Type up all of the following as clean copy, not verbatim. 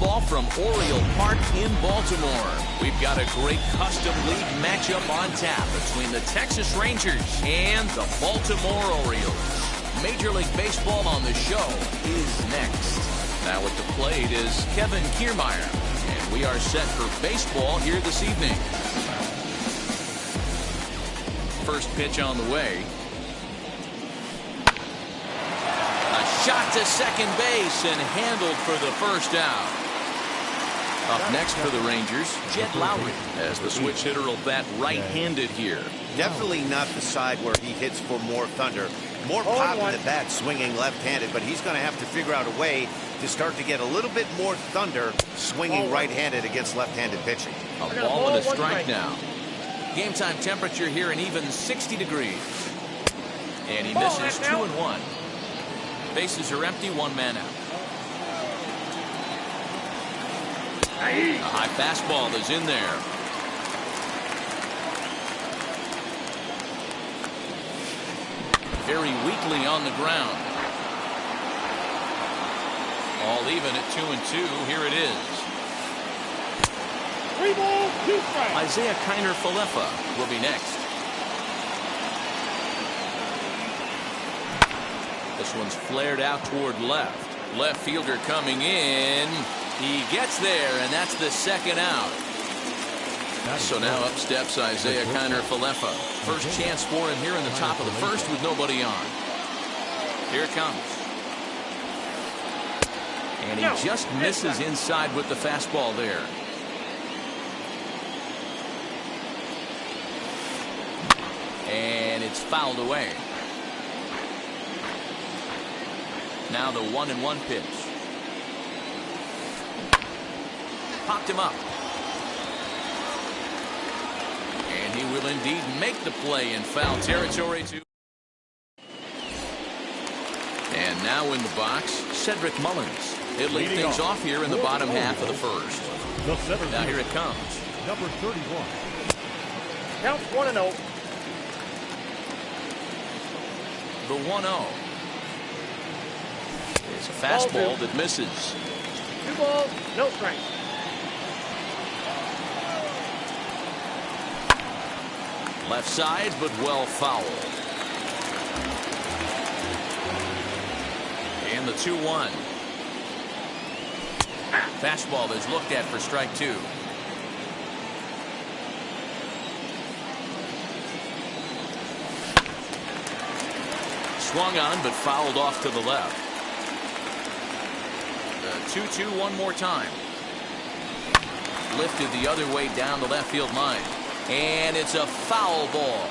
baseball from Oriole Park in Baltimore. We've got a great custom league matchup on tap between the Texas Rangers and the Baltimore Orioles. Major League Baseball on the show is next. Now at the plate is Kevin Kiermaier, and we are set for baseball here this evening. First pitch on the way. Shot to second base and handled for the first out. Up next for the Rangers, Jed Lowry, as the switch hitter will bat right-handed here. Definitely not the side where he hits for more thunder. More pop in the bat swinging left-handed, but he's going to have to figure out a way to start to get a little bit more thunder swinging right-handed against left-handed pitching. A ball and a strike now. Game time temperature here an even 60 degrees. And he misses 2-1. Bases are empty, one man out. A high fastball is in there. Very weakly on the ground. All even at 2-2. Here it is. 3 balls, 2 strikes. Isaiah Kiner-Falefa will be next. This one's flared out toward left. Left fielder coming in. He gets there, and that's the second out. So now up steps Isaiah Kiner-Falefa. First chance for him here in the top of the first with nobody on. Here it comes. And he just misses inside with the fastball there. And it's fouled away. Now the 1-1 pitch. Popped him up. And he will indeed make the play in foul territory too. And now in the box, Cedric Mullins. He'll lead things off here in the bottom half of the first. Now here it comes. Number 31. Counts 1-0. The 1-0. It's a fastball that misses. 2 balls, no strikes. Left side, but well fouled. And the 2-1. Fastball is looked at for strike 2. Swung on, but fouled off to the left. 2-2 one more time. Lifted the other way down the left field line. And it's a foul ball.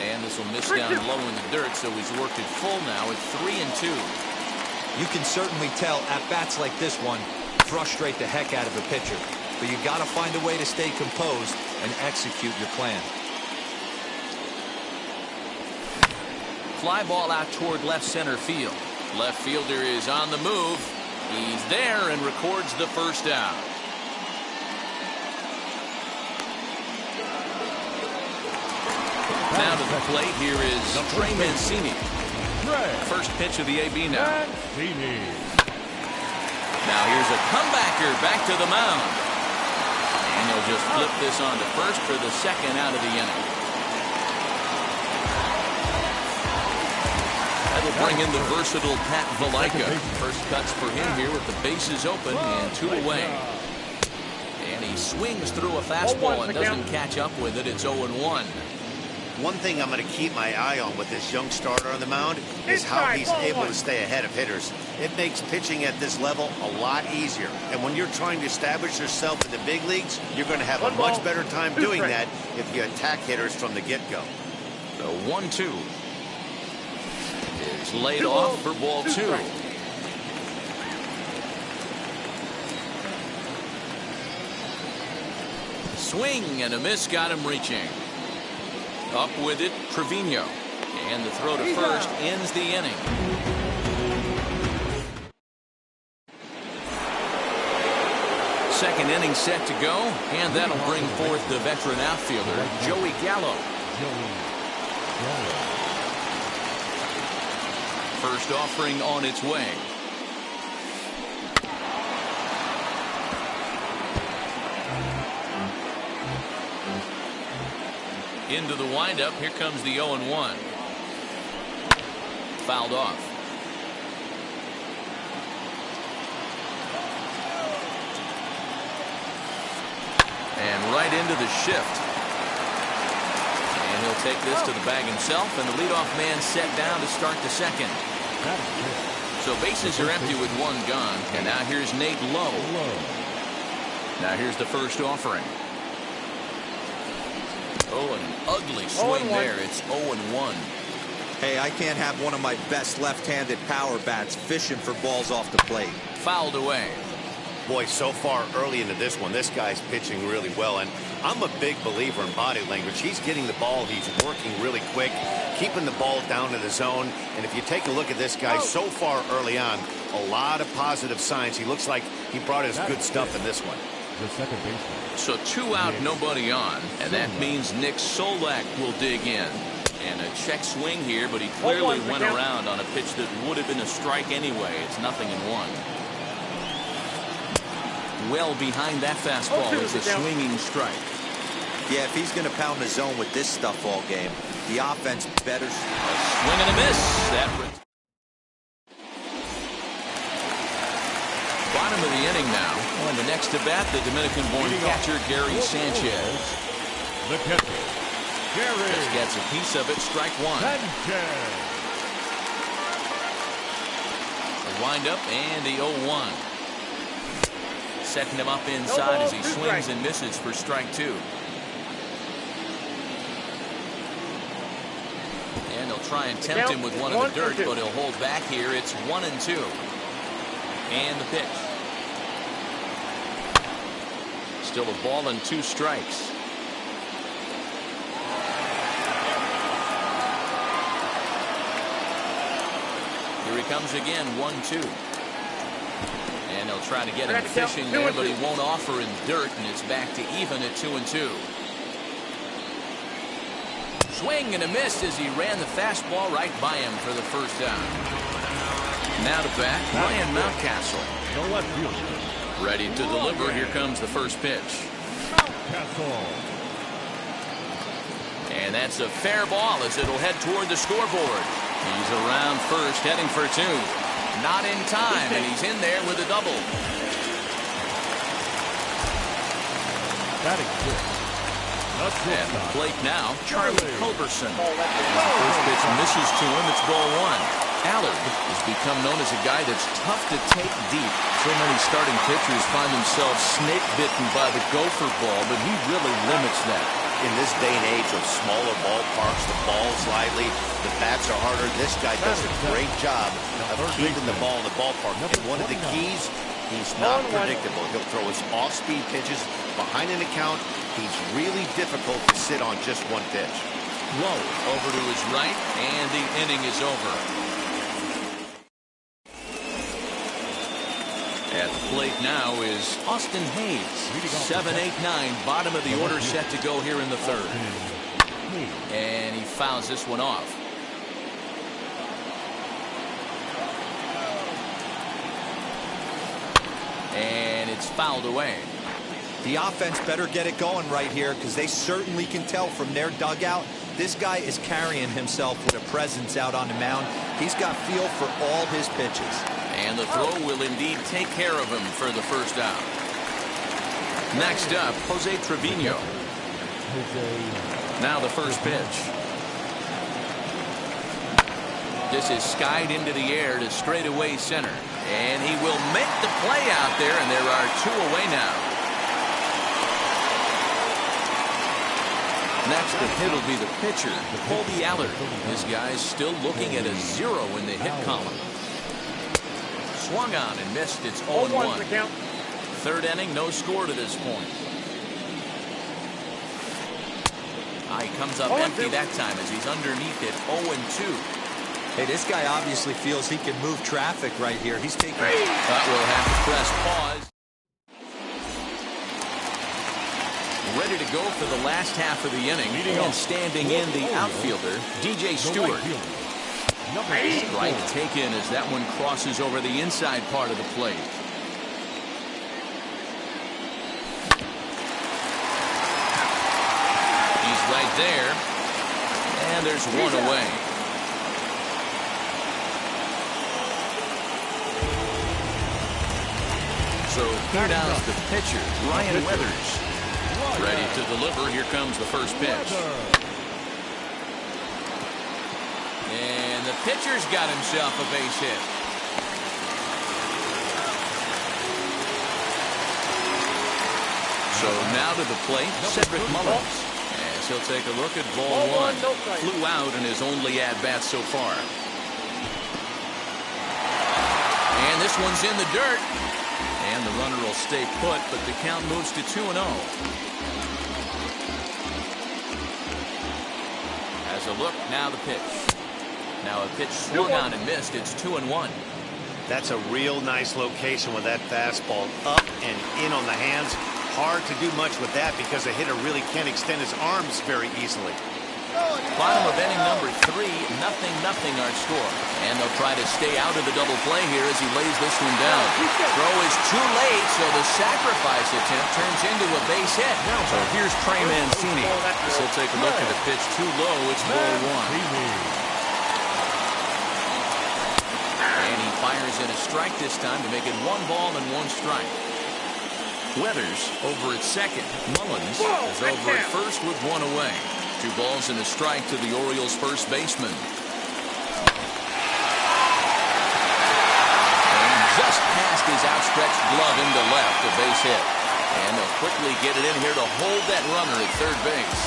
And this will miss down low in the dirt, so he's worked it full now at 3-2. You can certainly tell at-bats like this one frustrate the heck out of a pitcher. But you got to find a way to stay composed and execute your plan. Fly ball out toward left center field. Left fielder is on the move. He's there and records the first out. Now to the plate, here is Trey Mancini. First pitch of the AB now. Now here's a comebacker back to the mound. And they'll just flip this on to first for the second out of the inning. That'll bring in the versatile Pat Valaika. First cuts for him here with the bases open and 2 away. And he swings through a fastball and doesn't catch up with it. It's 0-1. One thing I'm going to keep my eye on with this young starter on the mound is how he's able to stay ahead of hitters. It makes pitching at this level a lot easier. And when you're trying to establish yourself in the big leagues, you're going to have a much better time doing that if you attack hitters from the get-go. The 1-2 is laid off for ball 2. Swing and a miss got him reaching. Up with it, Trevino. And the throw to first ends the inning. Second inning set to go, and that'll bring forth the veteran outfielder, Joey Gallo. First offering on its way. Into the windup. Here comes the 0-1. Fouled off. And right into the shift. And he'll take this to the bag himself, and the leadoff man set down to start the second. So bases are empty with one gone, and now here's Nate Lowe. Now here's the first offering. Oh, an ugly swing there. It's 0-1. Hey, I can't have one of my best left-handed power bats fishing for balls off the plate. Fouled away. Boy, so far early into this one, this guy's pitching really well, and I'm a big believer in body language. He's getting the ball, he's working really quick, keeping the ball down to the zone, and if you take a look at this guy so far early on, a lot of positive signs. He looks like he brought his good stuff in this one. The second baseman. So 2 out, nobody on, and that means Nick Solak will dig in. And a check swing here, but he clearly went around on a pitch that would have been a strike anyway. It's 0-1. Well behind that fastball is a swinging strike. Yeah, if he's going to pound the zone with this stuff all game, the offense better. Swing and a miss. That bottom of the inning now. On the next to bat, the Dominican-born catcher Gary Sanchez. The catcher, Gary. Just gets a piece of it. Strike one. Sanchez. A windup and the 0-1. Setting him up inside as he swings and misses for strike 2. And they'll try and tempt him with one in the dirt, but he'll hold back here. It's 1-2. And the pitch. Still a ball and 2 strikes. Here he comes again, 1-2. And they'll try to get him fishing there, but he won't offer in dirt, and it's back to even at 2-2. Swing and a miss as he ran the fastball right by him for the first down. Now to bat, Ryan Mountcastle. The left fielder. Ready to deliver. Here comes the first pitch. Mountcastle. And that's a fair ball as it'll head toward the scoreboard. He's around first, heading for 2. Not in time, and he's in there with a double. Batting good. At the plate now, Charlie Culberson. First pitch misses to him. It's ball 1. Allard has become known as a guy that's tough to take deep. So many starting pitchers find themselves snake-bitten by the gopher ball, but he really limits that. In this day and age of smaller ballparks, the ball's lively, the bats are harder. This guy does a great job of keeping the ball in the ballpark. And one of the keys, he's not predictable. He'll throw his off-speed pitches behind an account. He's really difficult to sit on just one pitch. Low over to his right, and the inning is over. At the plate now is Austin Hayes. 7-8-9, bottom of the order set to go here in the third. And he fouls this one off. And it's fouled away. The offense better get it going right here, because they certainly can tell from their dugout this guy is carrying himself with a presence out on the mound. He's got feel for all his pitches. And the throw will indeed take care of him for the first down. Next up, Jose Trevino. Now the first pitch. This is skied into the air to straightaway center. And he will make the play out there, and there are 2 away now. Next to hit will be the pitcher, Colby Allard. This guy's still looking at a 0 in the hit column. Swung on and missed. It's 0-1. Third inning, no score to this point. He comes up empty that time as he's underneath it, 0-2. Hey, this guy obviously feels he can move traffic right here. He's taking. But we'll have to press pause. Ready to go for the last half of the inning, and standing in the outfielder, DJ Stewart. Number 84. Strike taken as that one crosses over the inside part of the plate. He's right there. And there's one away. So here now is the pitcher, Ryan Weathers. Ready to deliver. Here comes the first pitch. And the pitcher's got himself a base hit. So now to the plate, Cedric Mullins. As he'll take a look at ball one. Flew out in his only at-bat so far. And this one's in the dirt. And the runner will stay put, but the count moves to 2-0. As a look, now the pitch. Now a pitch swung on and missed. It's 2-1. That's a real nice location with that fastball up and in on the hands. Hard to do much with that because a hitter really can't extend his arms very easily. Bottom of inning number 3, 0-0 our score. And they'll try to stay out of the double play here as he lays this one down. Throw is too late, so the sacrifice attempt turns into a base hit. So here's Trey Mancini. As he'll take a look at the pitch too low. It's ball one. And he fires in a strike this time to make it 1 ball and 1 strike. Weathers over at second. Mullins is over at first with 1 away. 2 balls and a strike to the Orioles' first baseman. And just past his outstretched glove into left, a base hit. And they'll quickly get it in here to hold that runner at third base.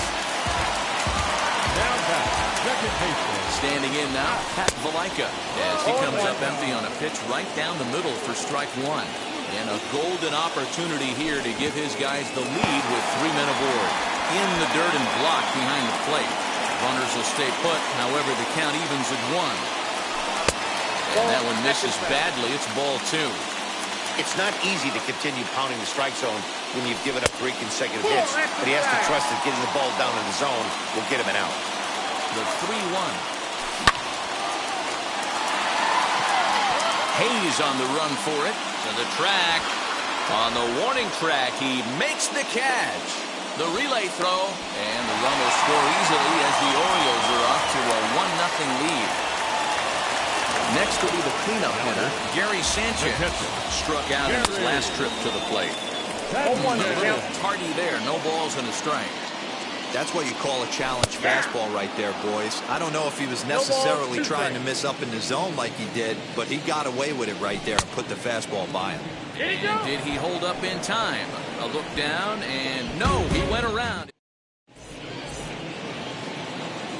Now back, second baseman. Standing in now, Pat Valaika, as he comes up empty on a pitch right down the middle for strike 1. And a golden opportunity here to give his guys the lead with 3 men aboard. In the dirt and blocked behind the plate. Runners will stay put, however the count evens at 1. And that one misses badly. It's ball 2. It's not easy to continue pounding the strike zone when you've given up 3 consecutive hits, but he has to trust that getting the ball down in the zone will get him an out. The 3-1. Hayes on the run for it. To the track. On the warning track, he makes the catch. The relay throw, and the run will score easily as the Orioles are off to a 1-0 lead. Next will be the cleanup hitter, Gary Sanchez. Struck out in his last trip to the plate. A little tardy there, no balls and a strike. That's what you call a challenge fastball right there, boys. I don't know if he was necessarily trying to miss up in the zone like he did, but he got away with it right there and put the fastball by him. And did he hold up in time? A look down, and no, he went around.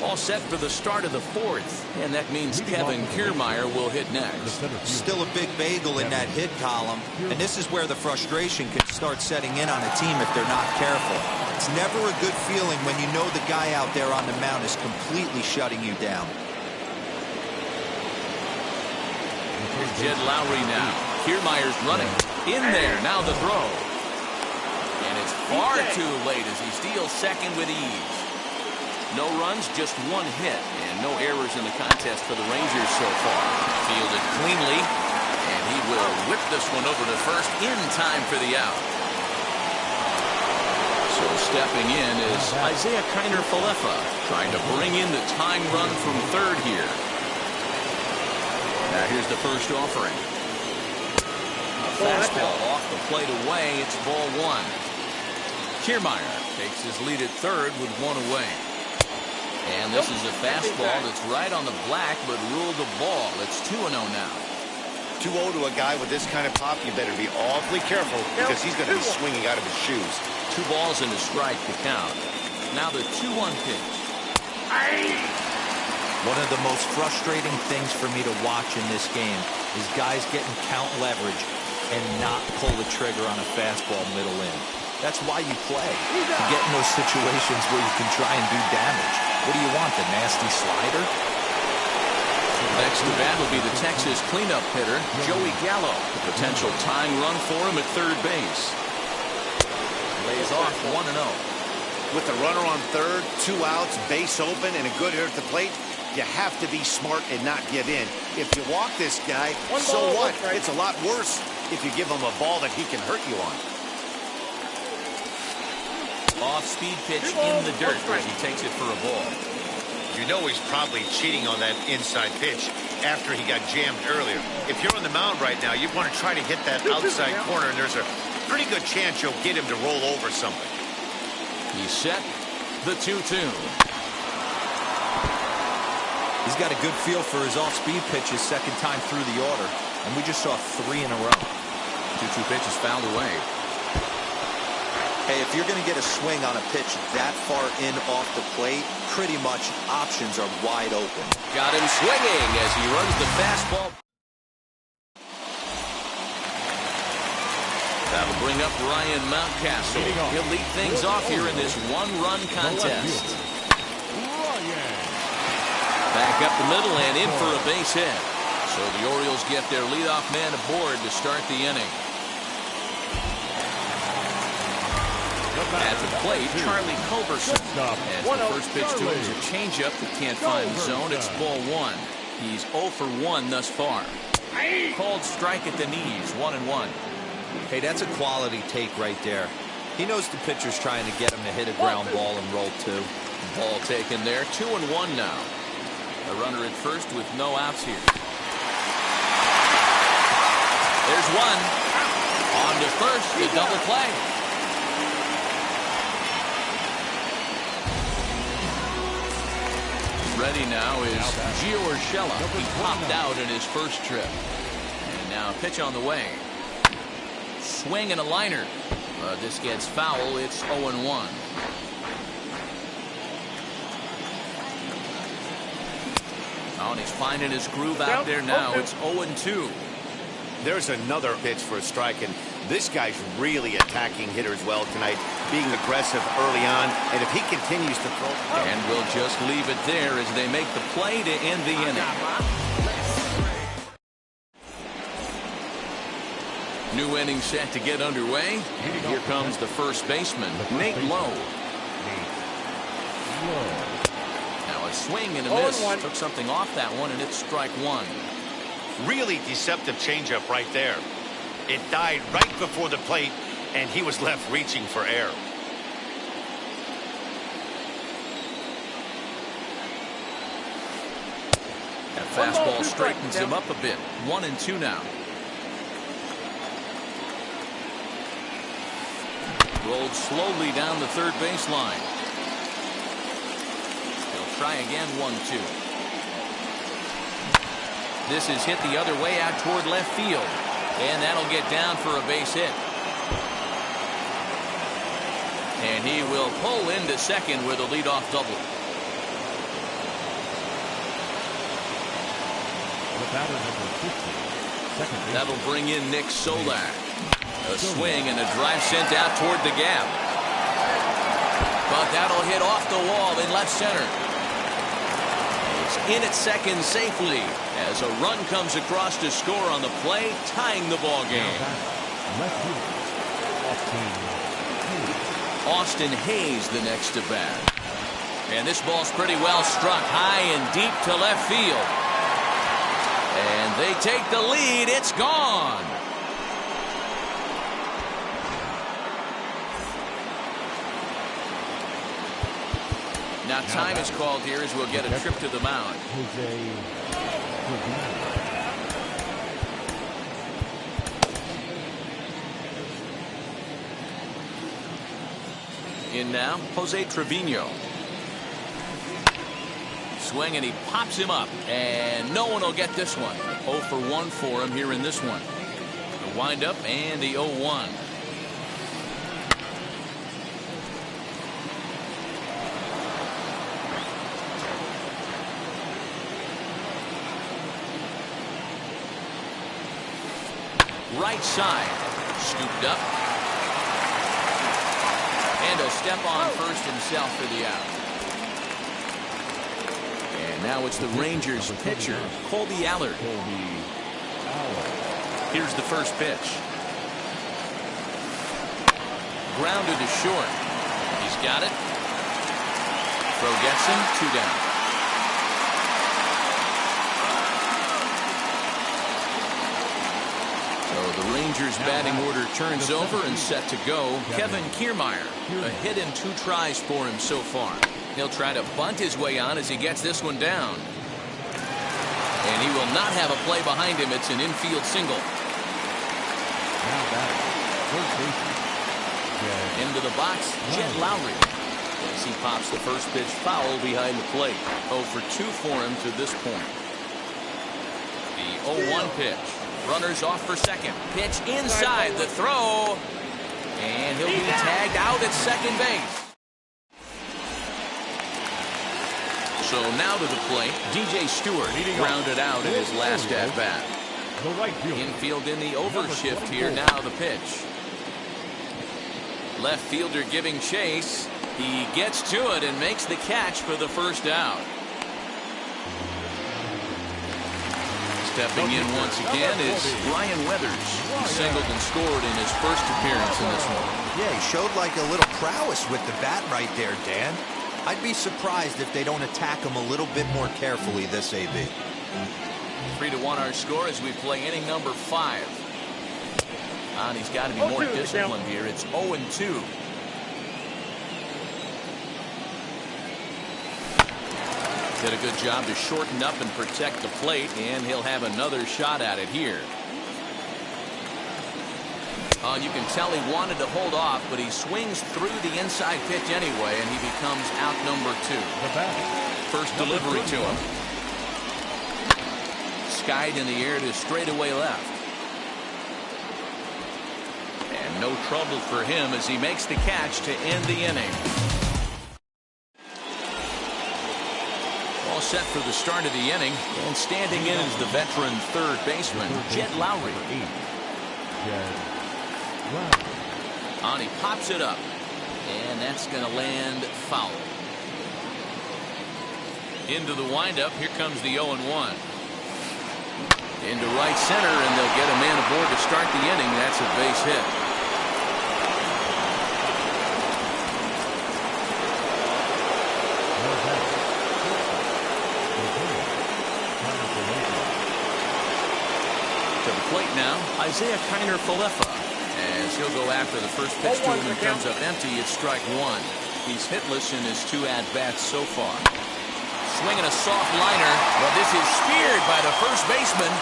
All set for the start of the 4th, and that means Kevin Kiermaier will hit next. Still a big bagel in that hit column, and this is where the frustration can start setting in on a team if they're not careful. It's never a good feeling when you know the guy out there on the mound is completely shutting you down. Jed Lowry now. Kiermaier's running. In there, now the throw. And it's far too late as he steals second with ease. No runs, just 1 hit, and no errors in the contest for the Rangers so far. Fielded cleanly, and he will whip this one over to first in time for the out. So stepping in is Isaiah Kiner-Falefa, trying to bring in the tying run from third here. Now here's the first offering. A fastball off the plate away. It's ball 1. Kiermaier takes his lead at third with 1 away. And this is a fastball that's right on the black, but ruled a ball. It's 2-0 now. 2-0 to a guy with this kind of pop, you better be awfully careful because he's going to be swinging out of his shoes. 2 balls and a strike to count. Now the 2-1 pitch. One of the most frustrating things for me to watch in this game is guys getting count leverage and not pull the trigger on a fastball middle in. That's why you play, to get in those situations where you can try and do damage. What do you want, the nasty slider? Next to bat will be the Texas cleanup hitter, Joey Gallo. The potential tying run for him at third base. Lays off 1-0. With the runner on third, 2 outs, base open, and a good hitter at the plate, You have to be smart and not give in. If you walk this guy, One so ball, what? one strike. It's a lot worse if you give him a ball that he can hurt you on. Off-speed pitch in the dirt as he takes it for a ball. You know he's probably cheating on that inside pitch after he got jammed earlier. If you're on the mound right now, you want to try to hit that outside corner, and there's a pretty good chance you'll get him to roll over something. He's set. The 2-2. He's got a good feel for his off-speed pitches second time through the order, and we just saw 3 in a row. 2-2 pitch is fouled away. Hey, if you're going to get a swing on a pitch that far in off the plate, pretty much options are wide open. Got him swinging as he runs the fastball. That'll bring up Ryan Mountcastle. He'll lead things off here in this one-run contest. Back up the middle and in for a base hit. So the Orioles get their leadoff man aboard to start the inning. At the plate, Charlie Culberson. As the first pitch to him is a changeup that can't find the zone. It's ball 1. He's 0 for 1 thus far. Called strike at the knees, 1-1. Hey, that's a quality take right there. He knows the pitcher's trying to get him to hit a ground ball and roll 2. Ball taken there, 2-1 now. A runner at first with no outs here. There's one. On to first, the double play. Ready now is Gio Urshela. He popped out in his first trip. And now pitch on the way. Swing and a liner. This gets foul. It's 0-1. Oh, and he's finding his groove out there now. It's 0-2. There's another pitch for a strike, and this guy's really attacking hitters well tonight, being aggressive early on, and if he continues to throw... And we'll just leave it there as they make the play to end the inning. New inning set to get underway. Here comes the first baseman, Nate Lowe. Now a swing and a miss. Took something off that one, and it's strike 1. Really deceptive changeup right there. It died right before the plate, and he was left reaching for air. That fastball straightens him up a bit. 1-2 now. Rolled slowly down the third baseline. He'll try again, 1-2. This is hit the other way out toward left field. And that'll get down for a base hit. And he will pull into second with a leadoff double. That'll bring in Nick Solak. A swing and a drive sent out toward the gap. But that'll hit off the wall in left center. He's in at second safely as a run comes across to score on the play, tying the ball game. Austin Hayes the next to bat. And this ball's pretty well struck high and deep to left field. And they take the lead. It's gone. Now time is called here as we'll get a trip to the mound. In now, Jose Trevino. Swing and he pops him up, and no one will get this one. 0 for 1 for him here in this one. The windup and the 0-1. Right side, scooped up. And a step on first himself for the out. And now it's the Rangers pitcher, Colby Allard. Here's the first pitch. Grounded to short. He's got it. Throw gets him, 2 down. the Rangers batting order turns over and set to go. Kevin Kiermaier, a hit in 2 tries for him so far. He'll try to bunt his way on as he gets this one down. And he will not have a play behind him. It's an infield single. Now batting, first baseman. Into the box, Jed Lowry. As he pops the first pitch foul behind the plate. 0 for 2 for him to this point. The 0-1 pitch. Runners off for second. Pitch inside the throw. And he'll be tagged out at second base. So now to the plate, DJ Stewart grounded out in his last at-bat. Infield in the overshift here. Now the pitch. Left fielder giving chase. He gets to it and makes the catch for the first out. Stepping in once again is Brian Weathers. He singled and scored in his first appearance in this one. Yeah, he showed like a little prowess with the bat right there, Dan. I'd be surprised if they don't attack him a little bit more carefully this AB. 3-1 our score as we play inning number 5. And he's got to be more disciplined here. It's 0-2. Did a good job to shorten up and protect the plate, and he'll have another shot at it here. You can tell he wanted to hold off, but he swings through the inside pitch anyway, and he becomes out number 2. First delivery to him. Skied in the air to straightaway left. And no trouble for him as he makes the catch to end the inning. All set for the start of the inning, and standing in is the veteran third baseman, Jed Lowry. On, he pops it up, and that's going to land foul. Into the windup, here comes the 0-1. Into right center, and they'll get a man aboard to start the inning. That's a base hit. To the plate now, Isaiah Kiner-Falefa. As he'll go after the first pitch to him and comes up empty, it's strike 1. He's hitless in his 2 at-bats so far. Swinging a soft liner, but this is speared by the first baseman.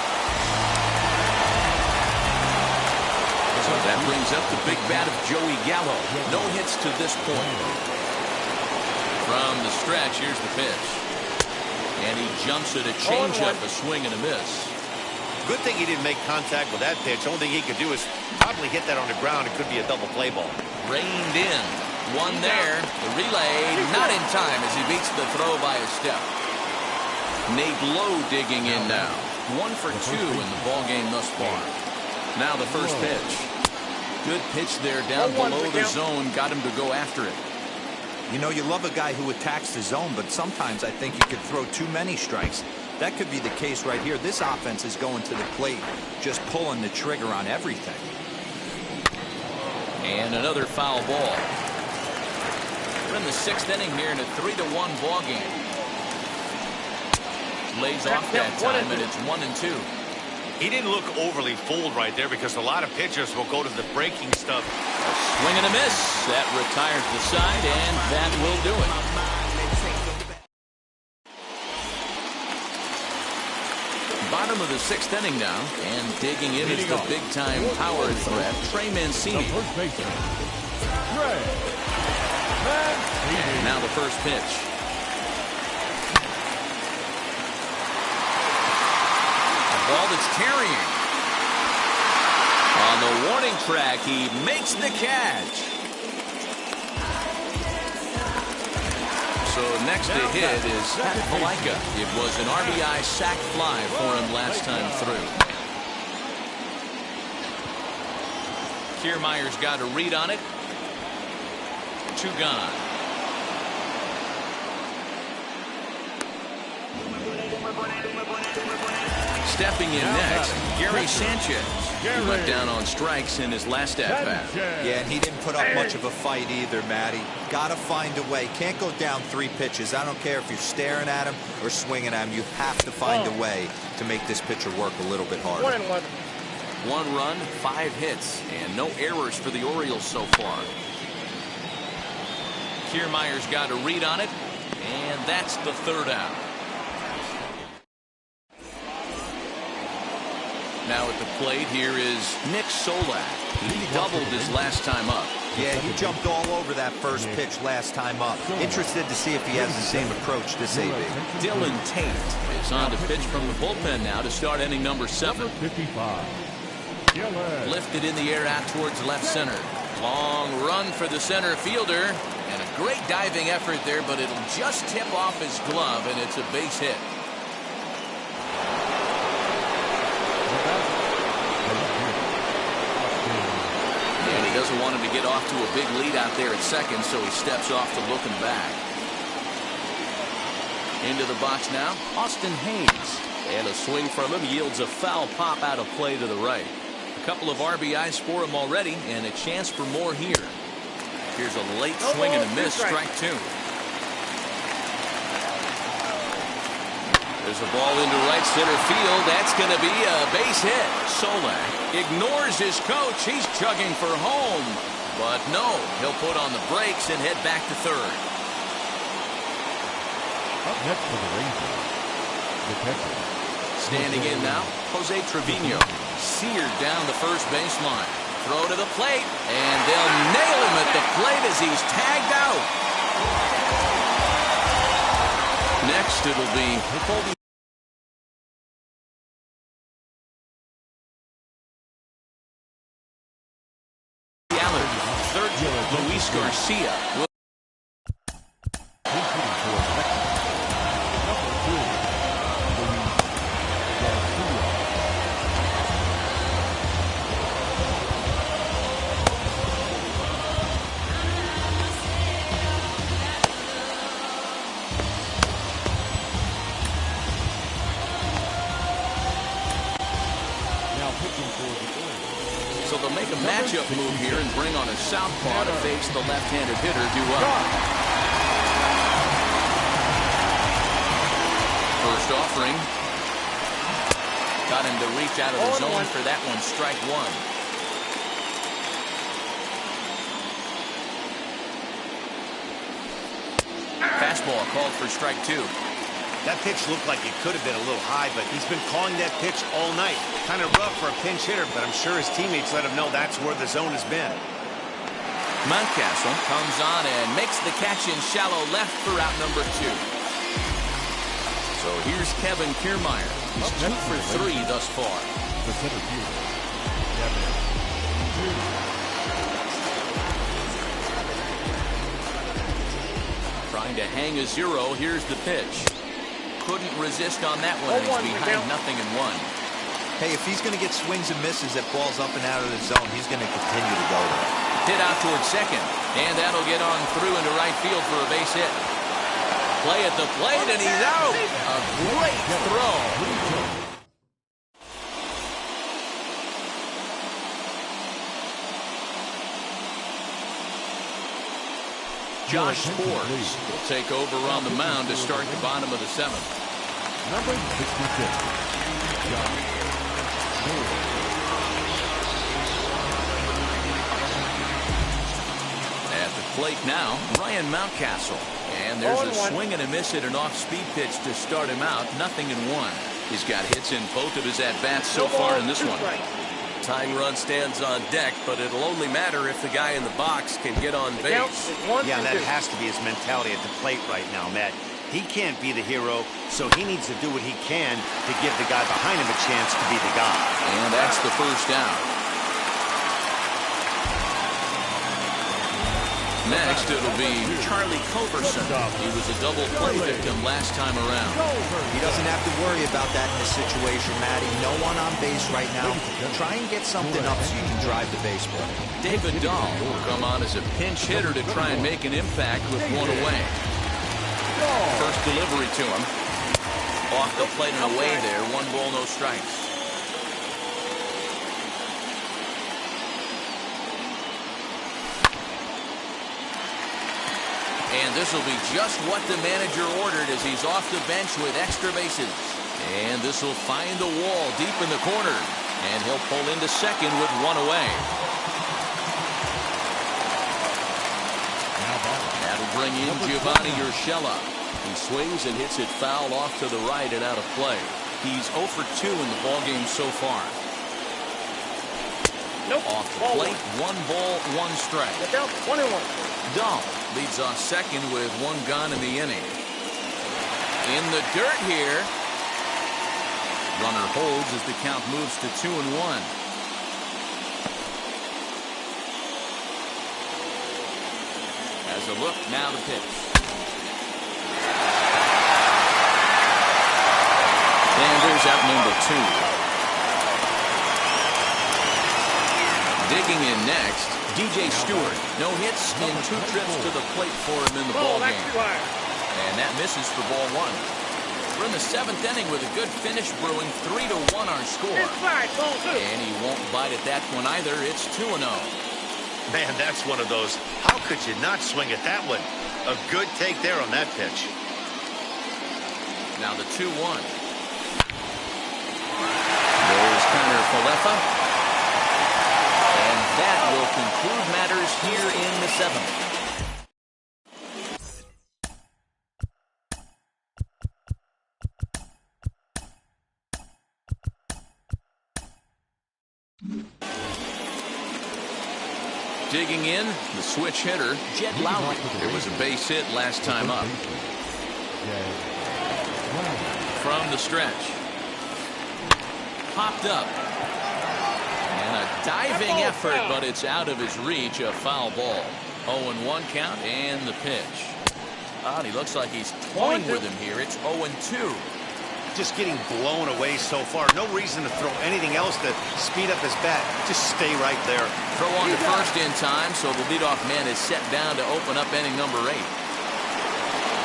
So that brings up the big bat of Joey Gallo. No hits to this point. From the stretch, here's the pitch. And he jumps at a changeup, a swing and a miss. Good thing he didn't make contact with that pitch. Only thing he could do is probably hit that on the ground. It could be a double play ball. Reined in. One there. The relay not in time as he beats the throw by a step. Nate Lowe digging in now. 1 for 2 in the ballgame thus far. Now the first pitch. Good pitch there down below the zone. Got him to go after it. You know, you love a guy who attacks the zone, but sometimes I think you could throw too many strikes. That could be the case right here. This offense is going to the plate, just pulling the trigger on everything. And another foul ball. We're in the 6th inning here in a 3-1 ball game. Lays off that time, and it's 1-2. He didn't look overly fooled right there because a lot of pitchers will go to the breaking stuff. A swing and a miss. That retires the side, and that will do it. Bottom of the 6th inning now, and digging in is the big-time power threat, Trey Mancini. And now the first pitch. A ball that's tarrying. On the warning track, he makes the catch. So next to hit is Pat Valaika. It was an RBI sac fly for him last time through. Kiermaier's got a read on it. 2 gone. Stepping in next, Gary Sanchez. He went down on strikes in his last at-bat. Yeah, and he didn't put up much of a fight either, Matty. Got to find a way. Can't go down 3 pitches. I don't care if you're staring at him or swinging at him. You have to find a way to make this pitcher work a little bit harder. 1 run, 5 hits, and no errors for the Orioles so far. Kiermaier's got a read on it, and that's the 3rd out. Now at the plate, here is Nick Solak. He doubled his last time up. Yeah, he jumped all over that first pitch last time up. Interested to see if he has the same approach this AB. Dylan Tate is on to pitch from the bullpen now to start inning number 7. 55. Lifted in the air out towards left center. Long run for the center fielder. And a great diving effort there, but it'll just tip off his glove, and it's a base hit. And he doesn't want him to get off to a big lead out there at second, so he steps off to look him back. Into the box now, Austin Hayes. And a swing from him yields a foul pop out of play to the right. A couple of RBIs for him already, and a chance for more here. Here's a late swing and a miss, strike 2. There's a ball into right center field. That's going to be a base hit. Solak ignores his coach. He's chugging for home. But no, he'll put on the brakes and head back to 3rd. Up next for the Rangers, the catcher. Standing in now, Jose Trevino. Seared down the first baseline. Throw to the plate, and they'll nail him at the plate as he's tagged out. Next, it'll be Colby Allard. 3rd, Luis Garcia. So they'll make a matchup move here and bring on a southpaw to face the left-handed hitter due up. First offering. Got him to reach out of the zone for that one. Strike 1. Fastball called for strike 2. That pitch looked like it could have been a little high, but he's been calling that pitch all night. Kind of rough for a pinch hitter, but I'm sure his teammates let him know that's where the zone has been. Mountcastle comes on and makes the catch in shallow left for out number 2. So here's Kevin Kiermaier. He's 2 for 3 thus far. The center fielder, Kevin. Trying to hang a 0. Here's the pitch. Couldn't resist on that one. He's behind 0-1. Hey, if he's going to get swings and misses at balls up and out of the zone, he's going to continue to go there. Hit out towards second, and that'll get on through into right field for a base hit. Play at the plate, and he's out. A great throw. Josh Forbes will take over on the mound to start the bottom of the 7th. Number 66, Josh Forbes. At the plate now, Ryan Mountcastle. And there's a swing and a miss at an off-speed pitch to start him out. 0-1. He's got hits in both of his at-bats so far in this one. Tying run stands on deck, but it'll only matter if the guy in the box can get on base. Yeah, that has to be his mentality at the plate right now, Matt. He can't be the hero, so he needs to do what he can to give the guy behind him a chance to be the guy. And that's the first down. Next, it'll be Charlie Culberson. He was a double play victim last time around. He doesn't have to worry about that in this situation, Matty. No one on base right now. Try and get something up so you can drive the baseball. David Dahl will come on as a pinch hitter to try and make an impact with 1 away. First delivery to him. Off the plate and away there. 1 ball, no strikes. And this will be just what the manager ordered as he's off the bench with extra bases. And this will find the wall deep in the corner. And he'll pull into second with one away. That'll bring in Giovanni Urshela. He swings and hits it foul off to the right and out of play. He's 0 for 2 in the ballgame so far. Nope. Off the plate, 1 ball, 1 strike. Look out, 1-1. Dahl leads off second with 1 gone in the inning. In the dirt here. Runner holds as the count moves to 2-1. As a look, now the pitch. And there's out number 2. Digging in next, DJ Stewart. No hits in 2 trips to the plate for him in the ball game. And that misses for ball 1. We're in the 7th inning with a good finish brewing. 3-1 our score. And he won't bite at that one either. It's 2-0. Man, that's one of those. How could you not swing at that one? A good take there on that pitch. Now the 2-1. There's Connor Falefa. And that will conclude matters here in the 7th. Digging in, the switch hitter, Jed Lowry. It was a base hit last time up. From the stretch. Popped up. And a diving effort, but it's out of his reach. A foul ball. 0-1 count and the pitch. Oh, and he looks like he's toying with him here. It's 0-2. Just getting blown away so far. No reason to throw anything else to speed up his bat. Just stay right there. Throw on to first in time, so the leadoff man is set down to open up inning number 8.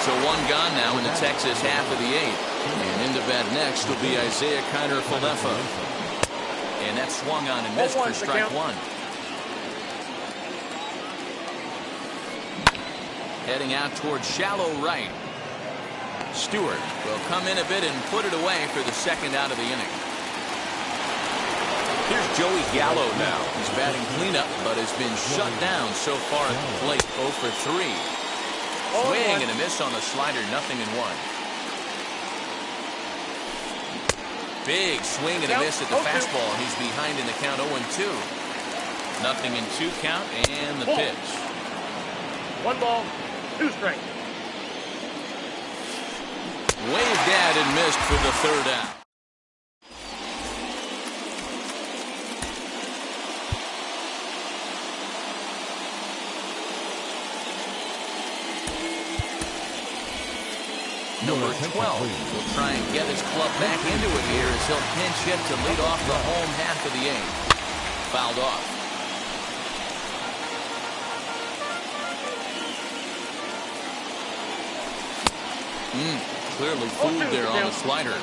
So 1 gone now in the Texas half of the 8th. And into bat next will be Isaiah Kiner Falefa. And that swung on and missed for strike 1. Heading out towards shallow right. Stewart will come in a bit and put it away for the 2nd out of the inning. Here's Joey Gallo now. He's batting cleanup, but has been shut down so far at the plate. 0 for 3. Swing and a miss on the slider. 0-1. Big swing and a miss at the fastball. He's behind in the count. 0-2. 0-2 count and the pitch. 1 ball, 2 strikes. Waved at and missed for the 3rd out. Number 12 will try and get his club back into it here as he'll pinch hit to lead off the home half of the 8th. Fouled off. Clearly fooled there on the slider.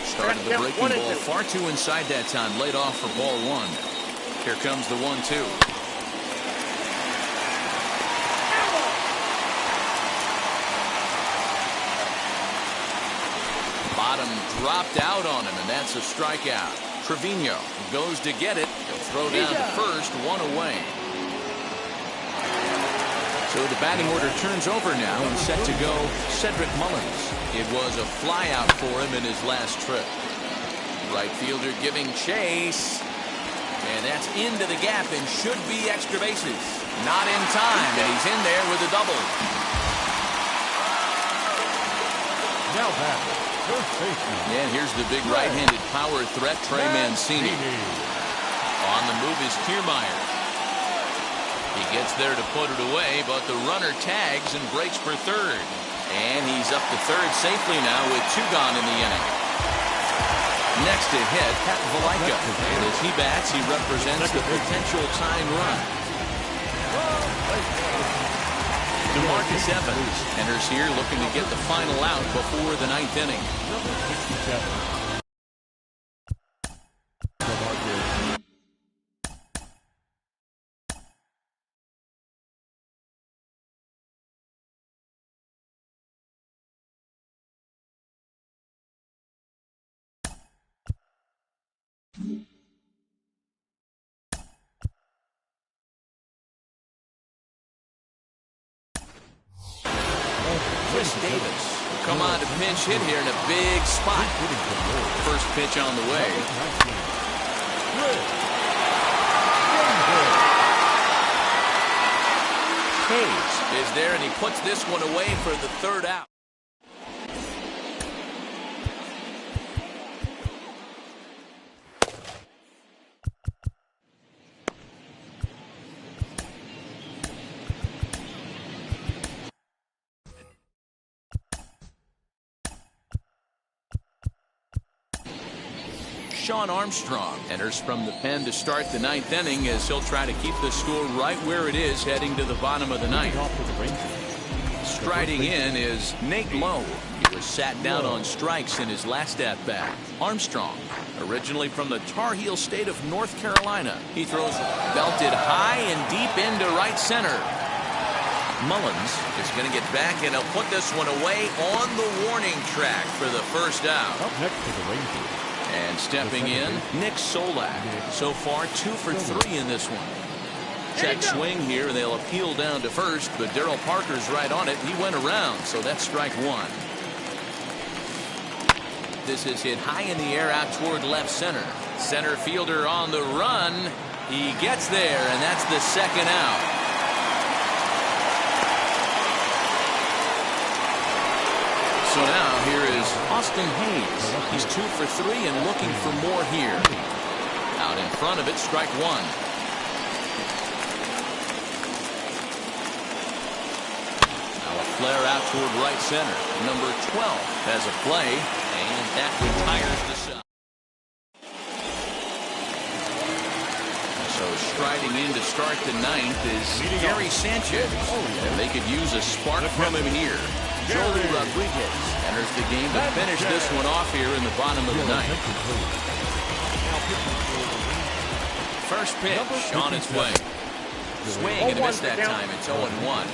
Started the breaking ball far too inside that time. Laid off for ball 1. Here comes the 1-2. Bottom dropped out on him, and that's a strikeout. Trevino goes to get it. He'll throw down to first. 1 away. So the batting order turns over now and set to go Cedric Mullins. It was a flyout for him in his last trip. Right fielder giving chase. And that's into the gap and should be extra bases. Not in time, and he's in there with a double. Now back, first baseman. And here's the big right-handed power threat, Trey Mancini. On the move is Kiermaier. He gets there to put it away, but the runner tags and breaks for 3rd. And he's up to 3rd safely now with 2 gone in the inning. Next to hit, Pat Valaika. And as he bats, he represents the potential tying run. DeMarcus Evans enters here looking to get the final out before the 9th inning. Number 67. Chris Davis come on to pinch hit here in a big spot. First pitch on the way. Hayes is there, and he puts this one away for the third out. Shawn Armstrong enters from the pen to start the ninth inning as he'll try to keep the score right where it is heading to the bottom of the ninth. Striding in is Nate Lowe. He was sat down on strikes in his last at-bat. Armstrong, originally from the Tar Heel state of North Carolina. He throws belted high and deep into right center. Mullins is going to get back, and he'll put this one away on the warning track for the first out. Up next for the Rangers. And stepping in, Nick Solak. So far, 2 for 3 in this one. Check swing here, and they'll appeal down to first, but Darryl Parker's right on it. He went around, so that's strike one. This is hit high in the air out toward left center. Center fielder on the run. He gets there, and that's the second out. So now here is Austin Hayes. He's 2 for 3 and looking for more here. Out in front of it, strike one. Now a flare out toward right center. Number 12 has a play, and that retires the shot. So striding in to start the ninth is Gary Sanchez. And they could use a spark from him here. Joely Rodriguez enters the game to finish this one off here in the bottom of the ninth. First pitch on its way. Swing and a miss that time. It's 0-1.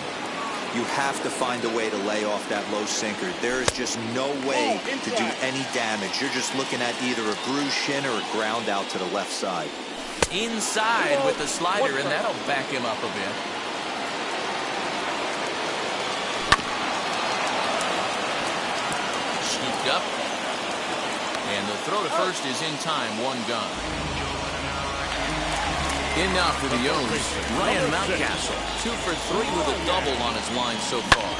You have to find a way to lay off that low sinker. There is just no way to do any damage. You're just looking at either a bruised shin or a ground out to the left side. Inside with the slider, and that'll back him up a bit. Scooped up. And the throw to first is in time. One gone. In now for the O's, Ryan Mountcastle. 2 for 3 with a double on his line so far.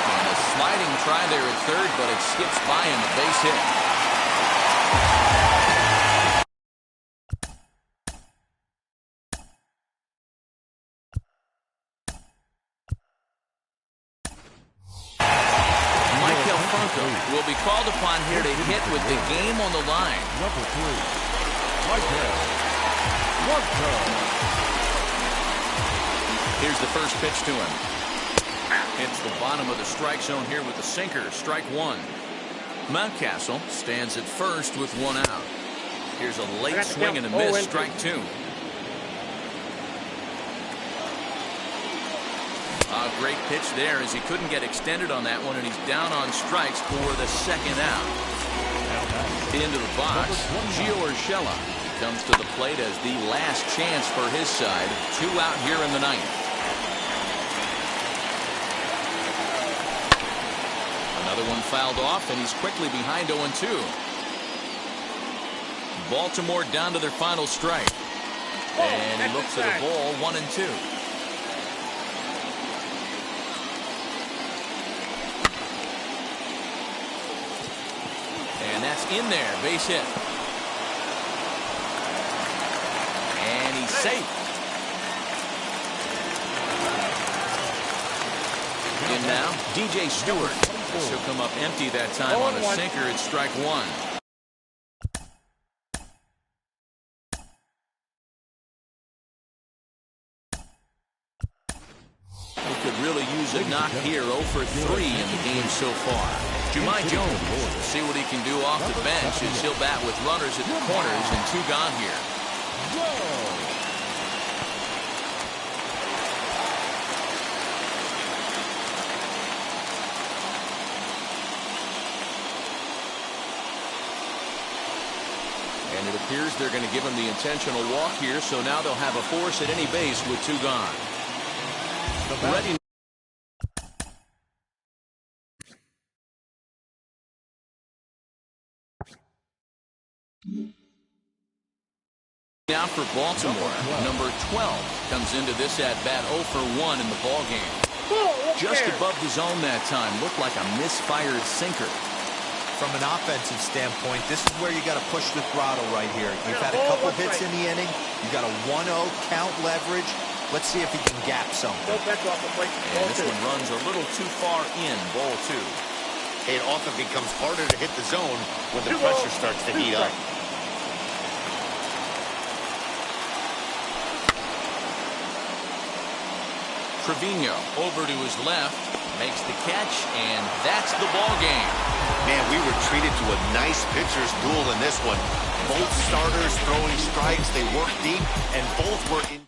And a sliding try there at third, but it skips by him, a base hit. Will be called upon here to hit with the game on the line. Number 3, Here's the first pitch to him. Hits the bottom of the strike zone here with the sinker. Strike one. Mountcastle stands at first with one out. Here's a late swing and a miss. Strike two. A great pitch there as he couldn't get extended on that one, and he's down on strikes for the second out. Into the box, Gio Urshela comes to the plate as the last chance for his side. 2 out here in the ninth. Another one fouled off, and he's quickly behind 0-2. Baltimore down to their final strike. And he looks at a ball, 1-2. And that's in there, base hit. And he's safe. In now, DJ Stewart. She'll come up empty that time on a sinker. It's strike one. He could really use a knock here. 0 for 3 in the game so far. Jahmai Jones will see what he can do off the bench as he'll bat with runners at the corners and 2 gone here. And it appears they're going to give him the intentional walk here, so now they'll have a force at any base with 2 gone. Ready. Now for Baltimore, number 12 comes into this at-bat 0 for 1 in the ballgame. Just above the zone that time, looked like a misfired sinker. From an offensive standpoint, this is where you got to push the throttle right here. You've had a couple hits in the inning. You got a 1-0 count leverage. Let's see if he can gap something. And this one runs a little too far in, ball 2. It often becomes harder to hit the zone when the pressure starts to heat up. Trevino over to his left, makes the catch, and that's the ball game. Man, we were treated to a nice pitcher's duel in this one. Both starters throwing strikes, they worked deep, and both were in.